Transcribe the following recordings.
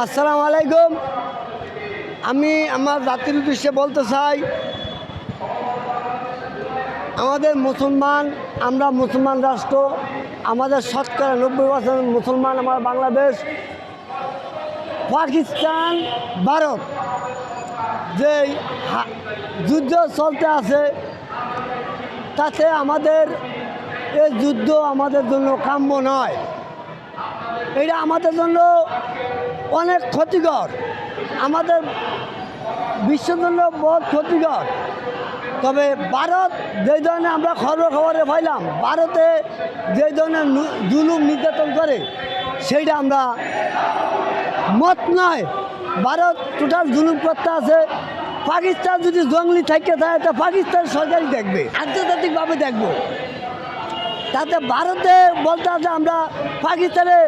আসসালামু আলাইকুম। আমি আমার জাতির উদ্দেশ্যে বলতে চাই, আমাদের মুসলমান, আমরা মুসলমান রাষ্ট্র, আমাদের শতকরা 90% মুসলমান আমার বাংলাদেশ। পাকিস্তান, ভারত যে যুদ্ধ চলতে আছে, তাতে আমাদের এই যুদ্ধ আমাদের জন্য কাম্য নয়। এটা আমাদের জন্য অনেক ক্ষতিকর, আমাদের বিশ্বের জন্য বহুত ক্ষতিকর। তবে ভারত যেই ধরনের আমরা খবরে পাইলাম, ভারতে যেই ধরনের জুলুম নির্যাতন করে, সেইটা আমরা মত নয়। ভারত টোটাল জুলুম করতে আছে। পাকিস্তান যদি জঙ্গলি থেকে থাকে, তা পাকিস্তান সরকারই দেখবে, আন্তর্জাতিকভাবে দেখব। তাতে ভারতে বলতে আছে আমরা পাকিস্তানে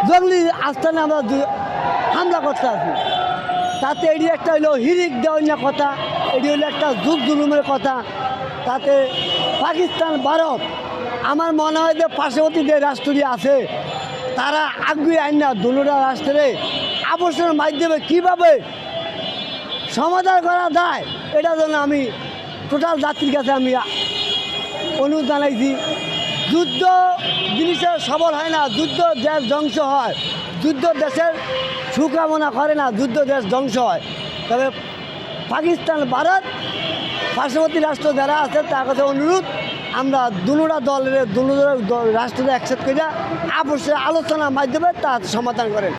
জঙ্গলি আস্থানে আমরা হামলা করতে আছি। তাতে এটি একটা হইলো হিরিক দেওয়ার কথা, এটি হলো একটা যুগ জুলুমের কথা। তাতে পাকিস্তান, ভারত, আমার মনে হয় যে পার্শ্ববর্তী যে রাষ্ট্রটি আছে, তারা আগ্রহী আইন না দুটা রাষ্ট্রে আবশ্যকের মাধ্যমে কীভাবে সমাধান করা যায়, এটার জন্য আমি টোটাল জাতির কাছে আমি অনুরোধ জানাইছি। যুদ্ধ জিনিসের সবল হয় না, যুদ্ধ দেশ ধ্বংস হয়। যুদ্ধ দেশের সুকামনা করে না, যুদ্ধ দেশ ধ্বংস হয়। তবে পাকিস্তান, ভারত, পার্শ্ববর্তী রাষ্ট্র যারা আছে, তার কাছে অনুরোধ, আমরা দুটা দলের রাষ্ট্রকে অ্যাকসেপ্ট করে আপসে আলোচনার মাধ্যমে তা সমাধান করেন।